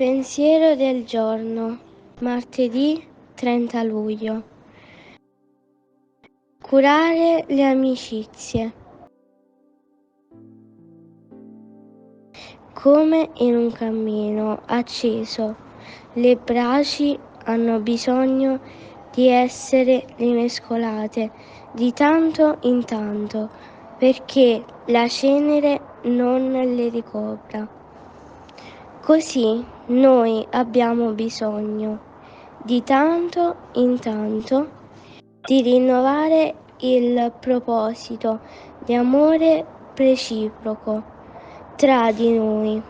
Pensiero del giorno, martedì 30 luglio. Curare le amicizie. Come in un cammino acceso, le braci hanno bisogno di essere rimescolate di tanto in tanto perché la cenere non le ricopra. Così noi abbiamo bisogno di tanto in tanto di rinnovare il proposito di amore reciproco tra di noi,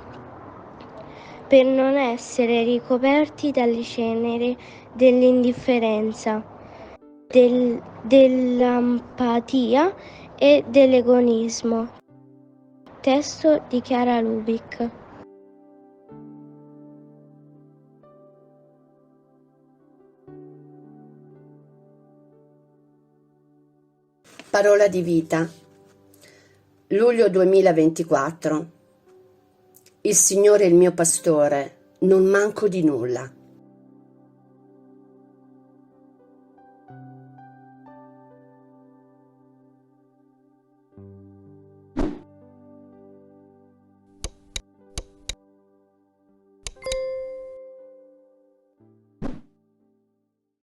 per non essere ricoperti dalle ceneri dell'indifferenza, dell'empatia e dell'egoismo. Testo di Chiara Lubick. Parola di vita. Luglio 2024. Il Signore è il mio pastore, non manco di nulla.